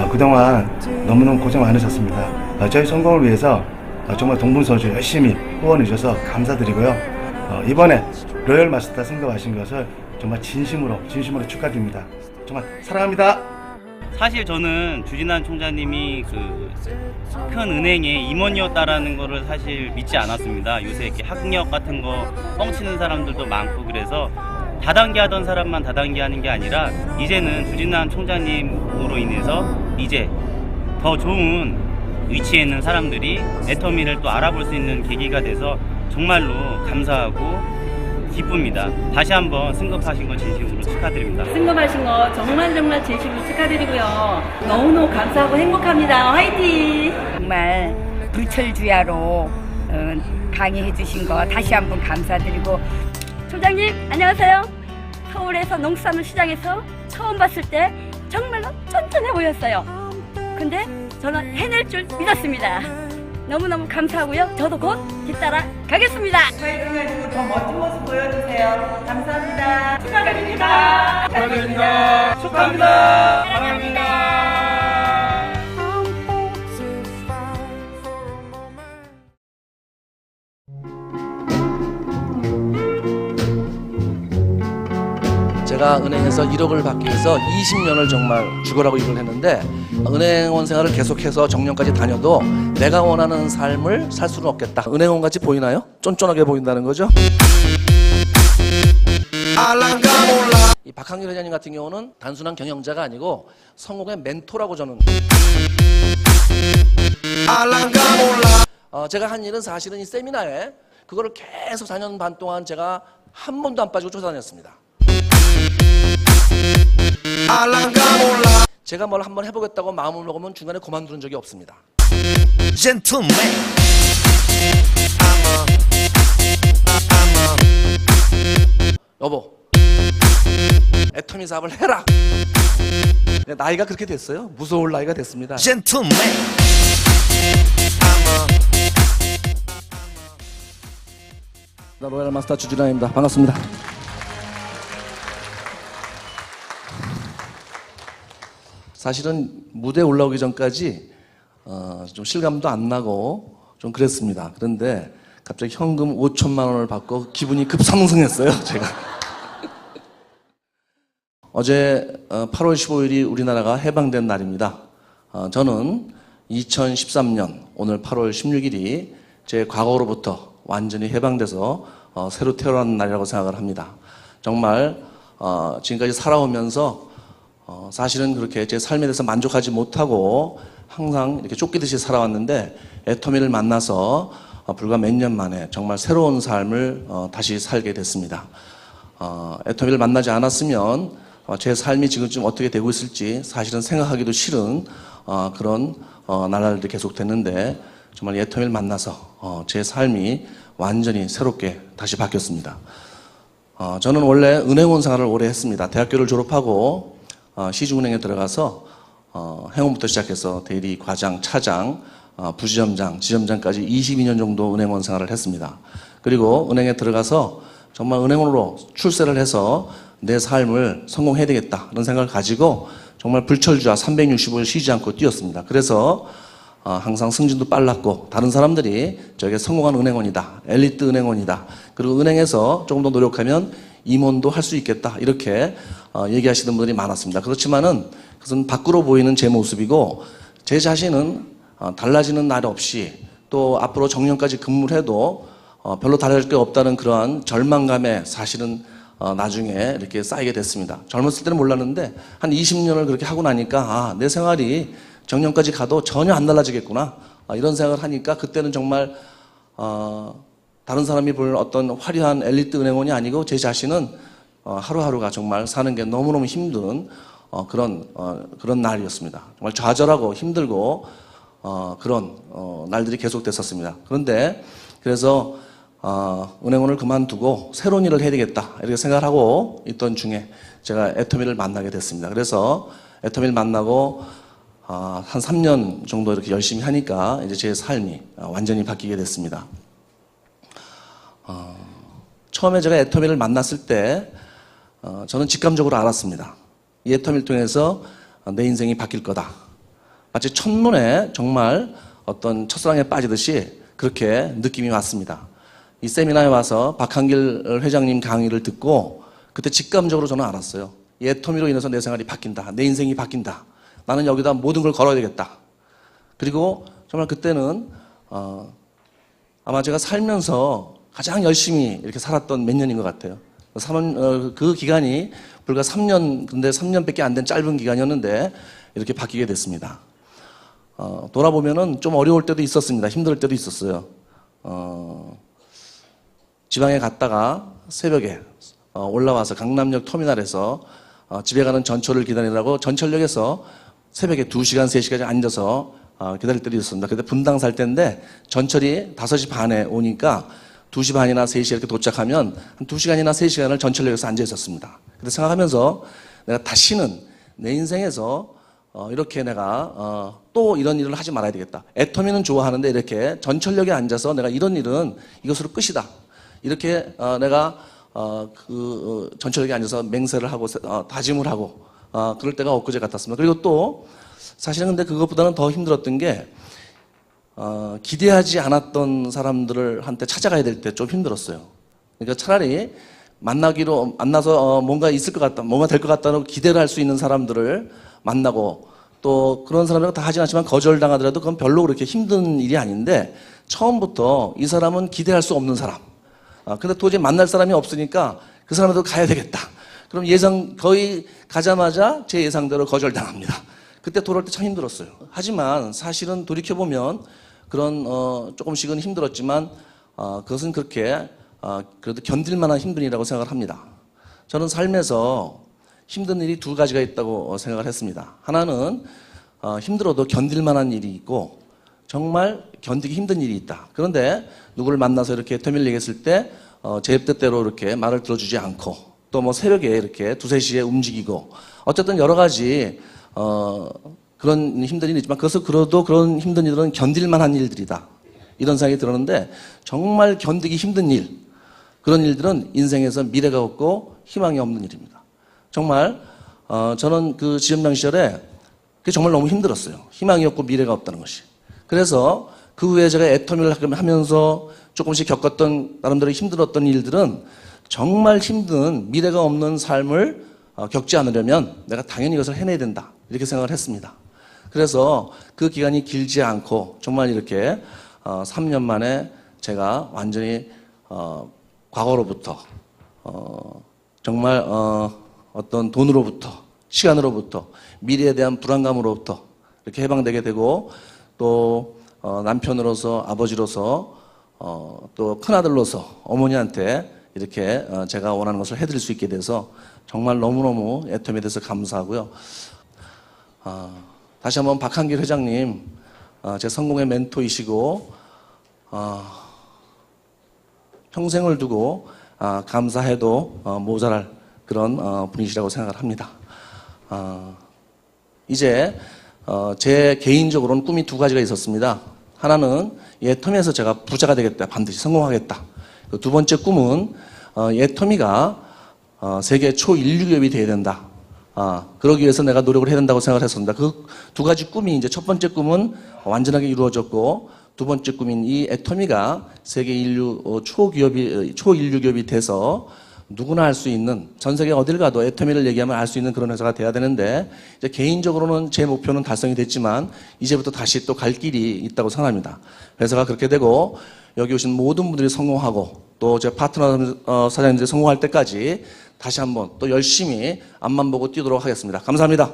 그동안 너무너무 고생 많으셨습니다. 저희 성공을 위해서 정말 동분서주 열심히 후원해 주셔서 감사드리고요. 이번에 로열 마스터 승급하신 것을 정말 진심으로 축하드립니다. 정말 사랑합니다. 사실 저는 주진환 총장님이 그 큰 은행의 임원이었다라는 거를 사실 믿지 않았습니다. 요새 이렇게 학력 같은 거 뻥치는 사람들도 많고, 그래서 다단계 하던 사람만 다단계 하는 게 아니라 이제는 주진환 총장님으로 인해서 이제 더 좋은 위치에 있는 사람들이 애터미를 또 알아볼 수 있는 계기가 돼서 정말로 감사하고 기쁩니다. 다시 한번 승급하신 거 진심으로 축하드립니다. 승급하신 거 정말 진심으로 축하드리고요. 너무너무 감사하고 행복합니다. 화이팅! 정말 불철주야로 강의해 주신 거 다시 한번 감사드리고, 총장님 안녕하세요. 서울에서 농수산물 시장에서 처음 봤을 때 정말로 쫀쫀해 보였어요. 근데 저는 해낼 줄 믿었습니다. 너무너무 감사하고요. 저도 곧 뒤따라 가겠습니다. 저희 응원으로 더 멋진 모습 보여주세요. 감사합니다. 축하드립니다. 축하드립니다. 축하합니다. 사랑합니다. 제가 은행에서 1억을 받기 위해서 20년을 정말 죽어라고 일을 했는데, 은행원 생활을 계속해서 정년까지 다녀도 내가 원하는 삶을 살 수는 없겠다. 은행원 같이 보이나요? 쫀쫀하게 보인다는 거죠. 이 박항일 회장님 같은 경우는 단순한 경영자가 아니고 성공의 멘토라고 저는. 제가 한 일은 사실은 이 세미나에 그거를 계속 4년 반 동안 제가 한 번도 안 빠지고 쫓아다녔습니다. 제가 뭘 한번 해보겠다고 마음을 먹으면 중간에 그만두는 적이 없습니다. 여보, 애터미 사업을 해라. 나이가 그렇게 됐어요. 무서울 나이가 됐습니다. 로얄 마스터 주진환입니다. 반갑습니다. 사실은 무대에 올라오기 전까지 좀 실감도 안 나고 좀 그랬습니다. 그런데 갑자기 현금 5천만 원을 받고 기분이 급상승했어요, 제가. 어제 8월 15일이 우리나라가 해방된 날입니다. 저는 2013년 오늘 8월 16일이 제 과거로부터 완전히 해방돼서 새로 태어난 날이라고 생각을 합니다. 정말 지금까지 살아오면서 사실은 그렇게 제 삶에 대해서 만족하지 못하고 항상 이렇게 쫓기듯이 살아왔는데, 애터미를 만나서 불과 몇 년 만에 정말 새로운 삶을 다시 살게 됐습니다. 애터미를 만나지 않았으면 제 삶이 지금쯤 어떻게 되고 있을지 사실은 생각하기도 싫은 그런 나날들이 계속 됐는데, 정말 애터미를 만나서 제 삶이 완전히 새롭게 다시 바뀌었습니다. 저는 원래 은행원 생활을 오래 했습니다. 대학교를 졸업하고 시중은행에 들어가서 행원부터 시작해서 대리, 과장, 차장, 부지점장, 지점장까지 22년 정도 은행원 생활을 했습니다. 그리고 은행에 들어가서 정말 은행원으로 출세를 해서 내 삶을 성공해야 되겠다 그런 생각을 가지고 정말 불철주야 365일 쉬지 않고 뛰었습니다. 그래서 항상 승진도 빨랐고, 다른 사람들이 저에게 성공한 은행원이다, 엘리트 은행원이다, 그리고 은행에서 조금 더 노력하면 임원도 할 수 있겠다, 이렇게 얘기하시는 분들이 많았습니다. 그렇지만은 그것은 밖으로 보이는 제 모습이고, 제 자신은 달라지는 날 없이 또 앞으로 정년까지 근무를 해도 별로 달라질 게 없다는 그러한 절망감에 사실은 나중에 이렇게 쌓이게 됐습니다. 젊었을 때는 몰랐는데 한 20년을 그렇게 하고 나니까 내 생활이 정년까지 가도 전혀 안 달라지겠구나, 이런 생각을 하니까 그때는 정말 다른 사람이 볼 어떤 화려한 엘리트 은행원이 아니고 제 자신은 하루하루가 정말 사는 게 너무너무 힘든 그런 날이었습니다. 정말 좌절하고 힘들고 그런 날들이 계속됐었습니다. 그런데 그래서 은행원을 그만두고 새로운 일을 해야 되겠다 이렇게 생각을 하고 있던 중에 제가 애터미를 만나게 됐습니다. 그래서 애터미를 만나고 한 3년 정도 이렇게 열심히 하니까 이제 제 삶이 완전히 바뀌게 됐습니다. 처음에 제가 애터미를 만났을 때 저는 직감적으로 알았습니다. 이 애터미를 통해서 내 인생이 바뀔 거다. 마치 첫눈에 정말 어떤 첫사랑에 빠지듯이 그렇게 느낌이 왔습니다. 이 세미나에 와서 박한길 회장님 강의를 듣고 그때 직감적으로 저는 알았어요. 애터미로 인해서 내 생활이 바뀐다. 내 인생이 바뀐다. 나는 여기다 모든 걸 걸어야 되겠다. 그리고 정말 그때는 아마 제가 살면서 가장 열심히 이렇게 살았던 몇 년인 것 같아요. 그 기간이 불과 3년, 근데 3년밖에 안 된 짧은 기간이었는데 이렇게 바뀌게 됐습니다. 돌아보면은 좀 어려울 때도 있었습니다. 힘들 때도 있었어요. 지방에 갔다가 새벽에 올라와서 강남역 터미널에서 집에 가는 전철을 기다리라고 전철역에서 새벽에 2시간, 3시까지 앉아서 기다릴 때도 있었습니다. 그때 분당 살 때인데 전철이 5시 반에 오니까 2시 반이나 3시에 이렇게 도착하면 한 2시간이나 3시간을 전철역에서 앉아 있었습니다. 그때 생각하면서 내가 다시는 내 인생에서 이렇게 내가 또 이런 일을 하지 말아야 되겠다. 애터미는 좋아하는데 이렇게 전철역에 앉아서 내가 이런 일은 이것으로 끝이다. 이렇게 내가 전철역에 앉아서 맹세를 하고 다짐을 하고 그럴 때가 엊그제 같았습니다. 그리고 또 사실은 근데 그것보다는 더 힘들었던 게 기대하지 않았던 사람들을 한테 찾아가야 될 때 좀 힘들었어요. 그러니까 차라리 만나서 뭔가 있을 것 같다, 뭔가 될 것 같다는 기대를 할 수 있는 사람들을 만나고 또 그런 사람들은 다 하진 않지만 거절당하더라도 그건 별로 그렇게 힘든 일이 아닌데 처음부터 이 사람은 기대할 수 없는 사람. 근데 도저히 만날 사람이 없으니까 그 사람한테 가야 되겠다. 그럼 거의 가자마자 제 예상대로 거절당합니다. 그때 돌아올 때 참 힘들었어요. 하지만 사실은 돌이켜보면 그런 조금씩은 힘들었지만 그것은 그렇게 그래도 견딜 만한 힘든 일이라고 생각을 합니다. 저는 삶에서 힘든 일이 2가지가 있다고 생각을 했습니다. 하나는 힘들어도 견딜 만한 일이 있고 정말 견디기 힘든 일이 있다. 그런데 누구를 만나서 이렇게 터미를 얘기했을 때 제 뜻대로 이렇게 말을 들어주지 않고 또 뭐 새벽에 이렇게 2, 3시에 움직이고 어쨌든 여러 가지 그런 힘든 일이 있지만 그래도 그런 힘든 일들은 견딜 만한 일들이다. 이런 생각이 들었는데 정말 견디기 힘든 일, 그런 일들은 인생에서 미래가 없고 희망이 없는 일입니다. 정말 저는 그 지점장 시절에 그게 정말 너무 힘들었어요. 희망이 없고 미래가 없다는 것이. 그래서 그 후에 제가 애터미를 하면서 조금씩 겪었던 나름대로 힘들었던 일들은 정말 힘든 미래가 없는 삶을 겪지 않으려면 내가 당연히 이것을 해내야 된다. 이렇게 생각을 했습니다. 그래서 그 기간이 길지 않고 정말 이렇게 3년 만에 제가 완전히 과거로부터 정말 어떤 돈으로부터 시간으로부터 미래에 대한 불안감으로부터 이렇게 해방되게 되고 또 남편으로서 아버지로서 또 큰아들로서 어머니한테 이렇게 제가 원하는 것을 해드릴 수 있게 돼서 정말 너무너무 애터미에 대해서 감사하고요. 다시 한번 박한길 회장님 제 성공의 멘토이시고 평생을 두고 감사해도 모자랄 그런 분이시라고 생각을 합니다. 이제 제 개인적으로는 꿈이 2가지가 있었습니다. 하나는 애터미에서 제가 부자가 되겠다, 반드시 성공하겠다. 그 2번째 꿈은 애터미가 세계 초인류 기업이 돼야 된다. 그러기 위해서 내가 노력을 해야 된다고 생각을 했습니다. 그 2가지 꿈이 이제 첫 번째 꿈은 완전하게 이루어졌고 2번째 꿈인 이 애터미가 세계 인류 초인류 기업이 돼서 누구나 할 수 있는, 전 세계 어딜 가도 애터미를 얘기하면 알 수 있는 그런 회사가 돼야 되는데 이제 개인적으로는 제 목표는 달성이 됐지만 이제부터 다시 또 갈 길이 있다고 생각합니다. 회사가 그렇게 되고 여기 오신 모든 분들이 성공하고 또 제 파트너 사장님들이 성공할 때까지 다시 한번 또 열심히 앞만 보고 뛰도록 하겠습니다. 감사합니다.